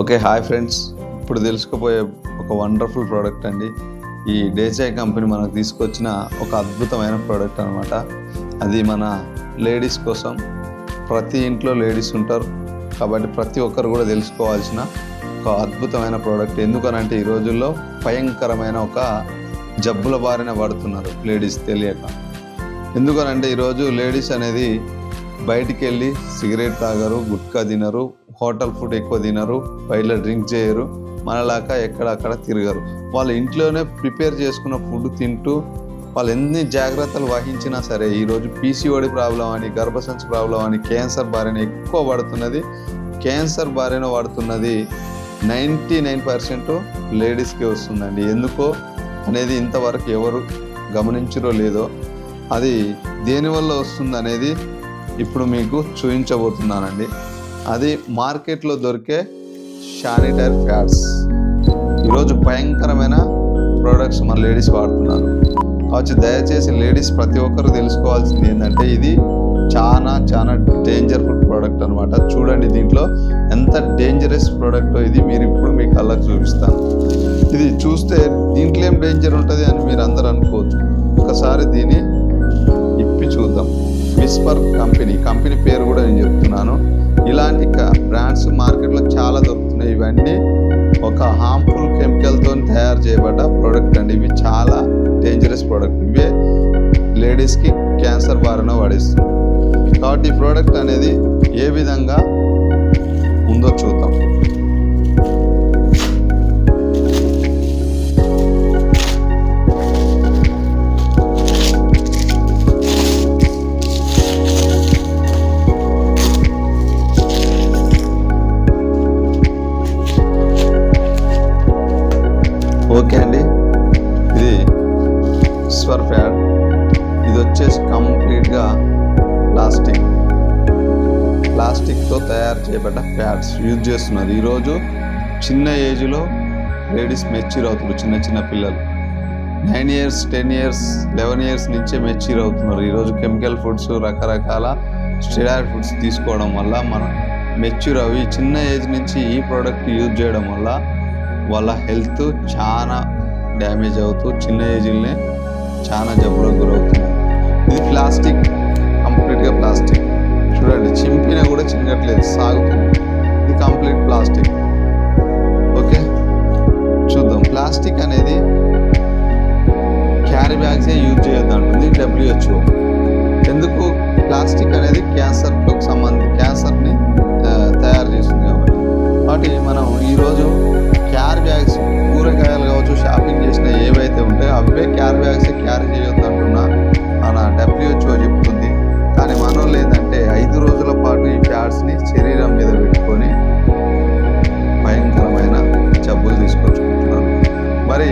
Okay, hi friends. ఇప్పుడు తెలుసుకోబోయే ఒక వండర్ఫుల్ ప్రోడక్ట్ అండి. ఈ డేజై కంపెనీ మనకు తీసుకొచ్చిన ఒక అద్భుతమైన ప్రోడక్ట్ అనమాట. అది మన లేడీస్ కోసం. ప్రతి ఇంట్లో లేడీస్ ఉంటారు కాబట్టి ప్రతి ఒక్కరు కూడా తెలుసుకోవాల్సిన ఒక అద్భుతమైన ప్రోడక్ట్. ఎందుకనంటే ఈ రోజుల్లో భయంకరమైన ఒక జబ్బుల బారిన పడుతున్నారు లేడీస్ తెలియక. ఎందుకనంటే ఈరోజు లేడీస్ అనేది బయటికి వెళ్ళి సిగరెట్ తాగరు, గుట్కా తినరు, హోటల్ ఫుడ్ ఎక్కువ తినరు, బయట డ్రింక్ చేయరు, మనలాగా ఎక్కడక్కడ తిరగరు. వాళ్ళు ఇంట్లోనే ప్రిపేర్ చేసుకున్న ఫుడ్ తింటూ వాళ్ళు ఎన్ని జాగ్రత్తలు వహించినా సరే ఈరోజు పీసీఓడి ప్రాబ్లం అని, గర్భసంచి ప్రాబ్లం అని, క్యాన్సర్ బారిన ఎక్కువ పడుతున్నది. క్యాన్సర్ బారిన పడుతున్నది 99% లేడీస్కి వస్తుందండి. ఎందుకో అనేది ఇంతవరకు ఎవరు గమనించరో లేదో, అది దేనివల్ల వస్తుంది అనేది ఇప్పుడు మీకు చూపించబోతున్నానండి. అది మార్కెట్లో దొరికే శానిటరీ ప్యాడ్స్. ఈరోజు భయంకరమైన ప్రోడక్ట్స్ మన లేడీస్ వాడుతున్నారు. కావచ్చు దయచేసి లేడీస్ ప్రతి ఒక్కరు తెలుసుకోవాల్సింది ఏంటంటే ఇది చాలా డేంజర్ఫుల్ ప్రోడక్ట్ అనమాట. చూడండి దీంట్లో ఎంత డేంజరస్ ప్రోడక్ట్ ఇది మీరు ఇప్పుడు మీ కళ్ళకు చూపిస్తాను. ఇది చూస్తే దీంట్లో ఏం డేంజర్ ఉంటుంది అని మీరు అందరూ అనుకోవచ్చు. ఒకసారి దీన్ని ఇప్పి చూద్దాం. విస్పర్ కంపెనీ పేరు కూడా నేను చెప్తున్నాను. ఇలాంటి బ్రాండ్స్ మార్కెట్లో చాలా దొరుకుతున్నాయి. ఇవన్నీ ఒక హార్మ్ఫుల్ కెమికల్తో తయారు చేయబడ్డ ప్రోడక్ట్ అండి. ఇవి చాలా డేంజరస్ ప్రోడక్ట్. ఇవే లేడీస్కి క్యాన్సర్ బారిన పడేస్తుంది. కాబట్టి ఈ ప్రోడక్ట్ అనేది ఏ విధంగా ఉందో చూద్దాం. ఓకే అండి, ఇది విస్పర్ ప్యాడ్. ఇది వచ్చేసి కంప్లీట్గా ప్లాస్టిక్తో తయారు చేయబడ్డ ప్యాడ్స్ యూజ్ చేస్తున్నారు. ఈరోజు చిన్న ఏజ్లో లేడీస్ మెచ్యూర్ అవుతున్నారు. చిన్న పిల్లలు 9 years 10 years 11 years నుంచే మెచ్యూర్ అవుతున్నారు. ఈరోజు కెమికల్ ఫుడ్స్, రకరకాల స్టెరాయిడ్ ఫుడ్స్ తీసుకోవడం వల్ల మనం మెచ్యూర్ అవి చిన్న ఏజ్ నుంచి ఈ ప్రోడక్ట్ యూజ్ చేయడం వల్ల వాళ్ళ హెల్త్ చాలా డ్యామేజ్ అవుతూ చిన్న ఏజ్లోనే చాలా జబ్బులకు గురవుతుంది. ఇది కంప్లీట్గా ప్లాస్టిక్. చూడండి, చింపినా కూడా చింగట్లేదు, సాగుతుంది. ఇది కంప్లీట్ ప్లాస్టిక్. ఓకే, చూద్దాం. ప్లాస్టిక్ అనేది క్యారీ బ్యాగ్సే యూజ్ చేయొద్దు అంటుంది WHO. ఎందుకు? ప్లాస్టిక్ అనేది క్యాన్సర్ని తయారు చేస్తుంది కాబట్టి మనం ఈరోజు క్యారీ బ్యాగ్స్, కూరగాయలు కావచ్చు, షాపింగ్ చేసిన ఏవైతే ఉంటాయో అవే క్యారీ బ్యాగ్స్ క్యారీ చేయొద్దు అంటున్నా మన WHO చెప్తుంది. కానీ మనోళ్ళు ఏంటంటే 5 రోజుల పాటు ఈ ప్యాడ్స్ని శరీరం మీద పెట్టుకొని భయంకరమైన జబ్బులు తీసుకొచ్చుకుంటున్నారు. మరి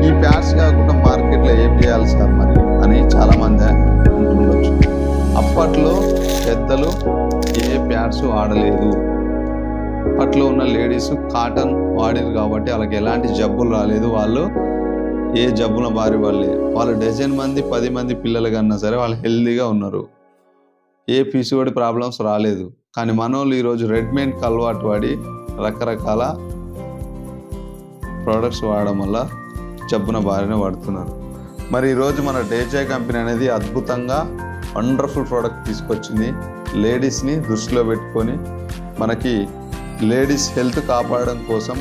ఈ ప్యాడ్స్ కాకుండా మార్కెట్లో ఏం చేయాలి సార్ మరి అని చాలామంది అంటుండొచ్చు. అప్పట్లో పెద్దలు ఏ ప్యాడ్స్ వాడలేదు. అప్పట్లో ఉన్న లేడీస్ కాటన్ వాడారు కాబట్టి వాళ్ళకి ఎలాంటి జబ్బులు రాలేదు. వాళ్ళు ఏ జబ్బుల బారి వాళ్ళు డజన్ మంది 10 మంది పిల్లలు కన్నా సరే వాళ్ళు హెల్తీగా ఉన్నారు. ఏ పీసీఓడి ప్రాబ్లమ్స్ రాలేదు. కానీ మనోళ్ళు ఈరోజు రెడీమేడ్కి అలవాటు పడి రకరకాల ప్రోడక్ట్స్ వాడడం వల్ల జబ్బున బారిన పడుతున్నారు. మరి ఈరోజు మన డేజై కంపెనీ అనేది అద్భుతంగా వండర్ఫుల్ ప్రోడక్ట్ తీసుకొచ్చింది. లేడీస్ని దృష్టిలో పెట్టుకొని మనకి లేడీస్ హెల్త్ కాపాడడం కోసం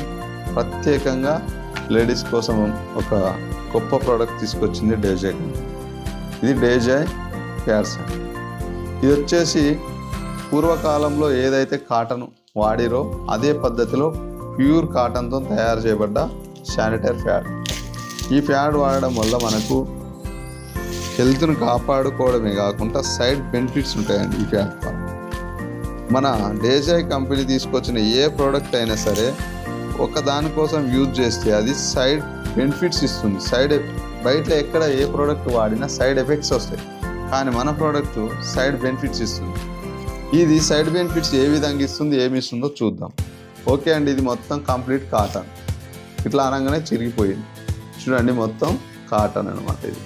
ప్రత్యేకంగా లేడీస్ కోసం ఒక గొప్ప ప్రోడక్ట్ తీసుకొచ్చింది డేజై కంపెనీ. ఇది డేజై ప్యాడ్స్. ఇది వచ్చేసి పూర్వకాలంలో ఏదైతే కాటన్ వాడిరో అదే పద్ధతిలో ప్యూర్ కాటన్తో తయారు చేయబడ్డ శానిటరీ ప్యాడ్. ఈ ప్యాడ్ వాడడం వల్ల మనకు హెల్త్ను కాపాడుకోవడమే కాకుండా సైడ్ బెనిఫిట్స్ ఉంటాయండి ఈ ప్యాడ్ ద్వారా. మన డేజై కంపెనీ తీసుకొచ్చిన ఏ ప్రోడక్ట్ అయినా సరే ఒక దానికోసం యూజ్ చేస్తే అది సైడ్ బెనిఫిట్స్ ఇస్తుంది. బయట ఎక్కడ ఏ ప్రోడక్ట్ వాడినా సైడ్ ఎఫెక్ట్స్ వస్తాయి. కానీ మన ప్రోడక్ట్ సైడ్ బెనిఫిట్స్ ఇస్తుంది. ఇది సైడ్ బెనిఫిట్స్ ఏ విధంగా ఇస్తుంది, ఏమి ఇస్తుందో చూద్దాం. ఓకే అండి, ఇది మొత్తం కంప్లీట్ కాటన్. ఇట్లా అనగానే చిరిగిపోయింది. చూడండి, మొత్తం కాటన్ అనమాట. ఇది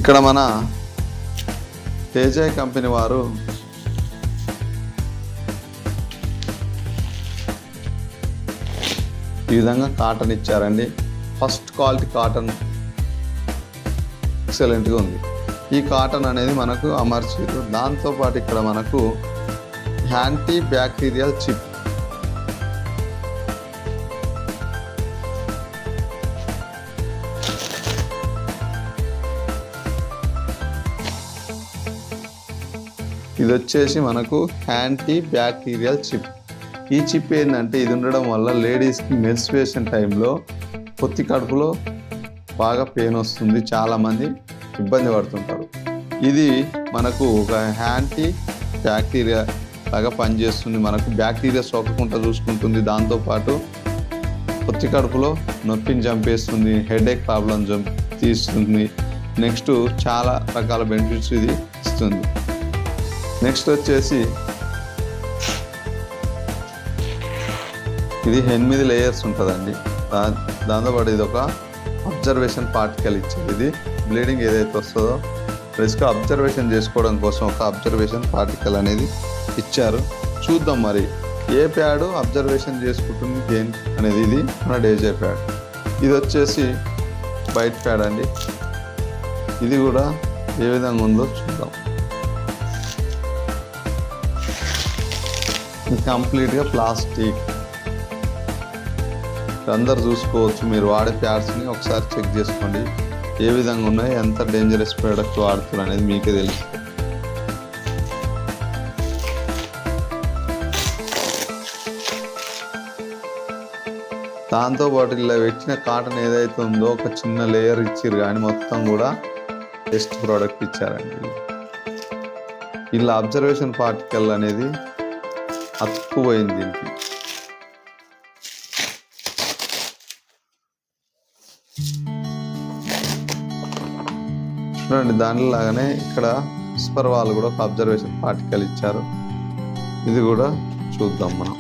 ఇక్కడ మన తేజాయ్ కంపెనీ వారు ఈ విధంగా కాటన్ ఇచ్చారండి. ఫస్ట్ క్వాలిటీ కాటన్ ఎక్సలెంట్గా ఉంది. ఈ కాటన్ అనేది మనకు అమర్చారు. దాంతోపాటు ఇక్కడ మనకు యాంటీ బ్యాక్టీరియల్ చిప్, ఇది వచ్చేసి మనకు యాంటీ బ్యాక్టీరియల్ చిప్. ఈ చిప్ ఏంటంటే ఇది ఉండడం వల్ల లేడీస్కి మెన్స్ట్రుయేషన్ టైంలో పొత్తి కడుపులో బాగా పెయిన్ వస్తుంది, చాలామంది ఇబ్బంది పడుతుంటారు. ఇది మనకు ఒక యాంటీ బ్యాక్టీరియా లాగా పనిచేస్తుంది, మనకు బ్యాక్టీరియా సోకకుండా చూసుకుంటుంది. దాంతోపాటు పొత్తి కడుపులో నొప్పిని చంపేస్తుంది, హెడేక్ ప్రాబ్లం తీస్తుంది. నెక్స్ట్ చాలా రకాల బెనిఫిట్స్ ఇది ఇస్తుంది. నెక్స్ట్ వచ్చేసి ఇది 8 లేయర్స్ ఉంటుందండి. దాంతోపాటు ఇది ఒక అబ్జర్వేషన్ పార్టికల్ ఇచ్చేది. ఇది బ్లీడింగ్ ఏదైతే వస్తుందో రిస్క్ అబ్జర్వేషన్ చేసుకోవడం కోసం ఒక అబ్జర్వేషన్ పార్టికల్ అనేది ఇచ్చారు. చూద్దాం మరి ఏ ప్యాడ్ అబ్జర్వేషన్ చేసుకుంటుంది దేని అనేది. ఇది మన డేజే ప్యాడ్. ఇది వచ్చేసి బైట్ ప్యాడ్ అండి. ఇది కూడా ఏ విధంగా ఉందో చూద్దాం. కంప్లీట్గా ప్లాస్టిక్. అందరు చూసుకోవచ్చు, మీరు వాడే ప్యాడ్స్ని ఒకసారి చెక్ చేసుకోండి ఏ విధంగా ఉన్నాయి, ఎంత డేంజరస్ ప్రోడక్ట్ వాడుతున్నారు అనేది మీకే తెలుసు. దాంతోపాటు ఇలా పెట్టిన కాటన్ ఏదైతే ఉందో ఒక చిన్న లేయర్ ఇచ్చారు, కానీ మొత్తం కూడా బెస్ట్ ప్రోడక్ట్ ఇచ్చారండి. ఇలా అబ్జర్వేషన్ పార్టికల్ అనేది అతుక్కుపోయింది దీనికి. చూడండి, దానిలాగానే ఇక్కడ విస్పర్ వాళ్ళు కూడా ఒక అబ్జర్వేషన్ పార్టికల్ ఇచ్చారు. ఇది కూడా చూద్దాం మనం.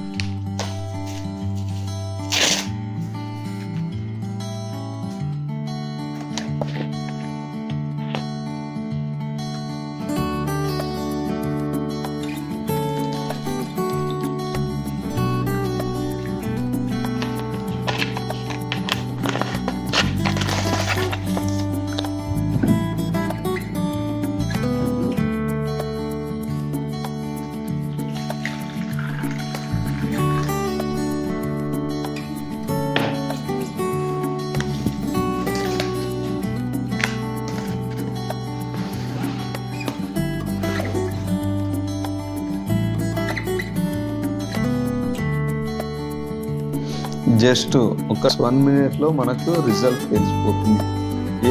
జస్ట్ ఒక 1 minute మనకు రిజల్ట్ తెలిసిపోతుంది.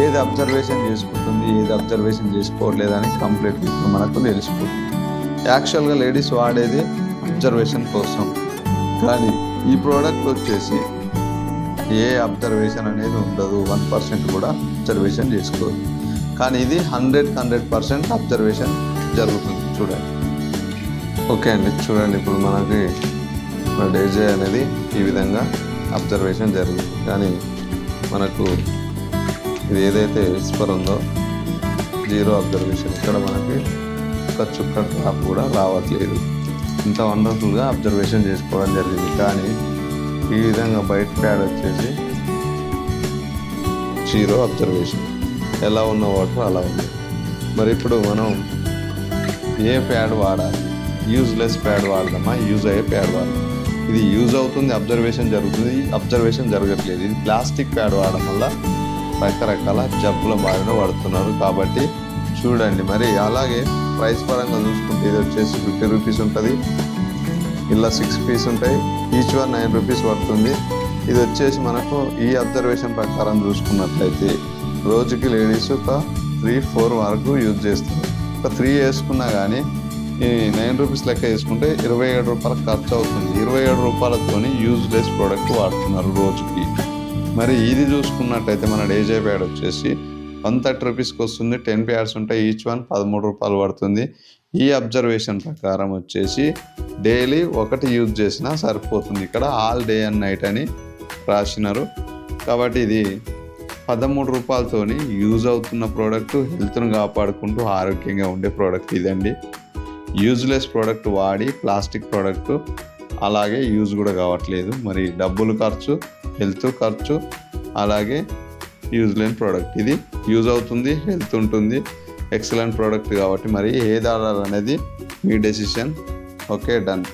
ఏది అబ్జర్వేషన్ చేసుకుంటుంది, ఏది అబ్జర్వేషన్ చేసుకోవట్లేదని కంప్లీట్గా మనకు తెలిసిపోతుంది. యాక్చువల్గా లేడీస్ వాడేది అబ్జర్వేషన్ కోసం, కానీ ఈ ప్రోడక్ట్ వచ్చేసి ఏ అబ్జర్వేషన్ అనేది ఉండదు. 1% కూడా అబ్జర్వేషన్ చేసుకోదు, కానీ ఇది 100% అబ్జర్వేషన్ జరుగుతుంది. చూడండి. ఓకే అండి, చూడండి ఇప్పుడు మనకి డేజే అనేది ఈ విధంగా అబ్జర్వేషన్ జరిగింది, కానీ మనకు ఇది ఏదైతే విస్పర్ ఉందో 0 అబ్జర్వేషన్. ఇక్కడ మనకి ఒక చుక్క డ్రాప్ కూడా రావట్లేదు. ఇంత వండర్ఫుల్గా అబ్జర్వేషన్ చేసుకోవడం జరిగింది. కానీ ఈ విధంగా బయట ప్యాడ్ వచ్చేసి 0 అబ్జర్వేషన్. ఎలా ఉన్న వాటర్ అలా ఉంది. మరి ఇప్పుడు మనం ఏ ప్యాడ్ వాడాలి? యూజ్లెస్ ప్యాడ్ వాడదామా, యూజ్ అయ్యే ప్యాడ్ వాడదాం? ఇది యూజ్ అవుతుంది, అబ్జర్వేషన్ జరుగుతుంది, అబ్జర్వేషన్ జరగట్లేదు. ఇది ప్లాస్టిక్ ప్యాడ్ వాడడం వల్ల రకరకాల జబ్బుల బారిన పడుతున్నారు. కాబట్టి చూడండి. మరి అలాగే ప్రైస్ పరంగా చూసుకుంటే ఇది వచ్చేసి 50 రూపీస్ ఉంటుంది, ఇలా 6 పీస్ ఉంటాయి, ఈచ్ వన్ 9 రూపీస్ పడుతుంది. ఇది వచ్చేసి మనకు ఈ అబ్జర్వేషన్ ప్రకారం చూసుకున్నట్లయితే రోజుకి లేడీస్ ఒక 3-4 వరకు యూజ్ చేస్తారు. ఒక 3 వేసుకున్నా కానీ ఈ 9 రూపీస్ లెక్క వేసుకుంటే 27 రూపాయలు ఖర్చు అవుతుంది. 27 రూపాయలతోని యూజ్లెస్ ప్రోడక్ట్ వాడుతున్నారు రోజుకి. మరి ఇది చూసుకున్నట్టయితే మన డేజే ప్యాడ్ వచ్చేసి 130 రూపీస్కి వస్తుంది. 10 ప్యాడ్స్ ఉంటాయి, ఈచ్ వన్ 13 రూపాయలు పడుతుంది. ఈ అబ్జర్వేషన్ ప్రకారం వచ్చేసి డైలీ ఒకటి యూజ్ చేసినా సరిపోతుంది. ఇక్కడ ఆల్ డే అండ్ నైట్ అని రాసినారు. కాబట్టి ఇది 13 రూపాయలతోని యూజ్ అవుతున్న ప్రోడక్ట్, హెల్త్ను కాపాడుకుంటూ ఆరోగ్యంగా ఉండే ప్రోడక్ట్ ఇదండి. యూజ్లెస్ ప్రోడక్ట్ వాడి ప్లాస్టిక్ ప్రోడక్ట్ అలాగే యూజ్ కూడా కావట్లేదు. మరి డబ్బులు ఖర్చు, హెల్త్ ఖర్చు, అలాగే యూజ్ లేని ప్రోడక్ట్. ఇది యూజ్ అవుతుంది, హెల్త్ ఉంటుంది, ఎక్సలెంట్ ప్రోడక్ట్. కాబట్టి మరి ఏది వాడాలనేది మీ డెసిషన్. Okay, done.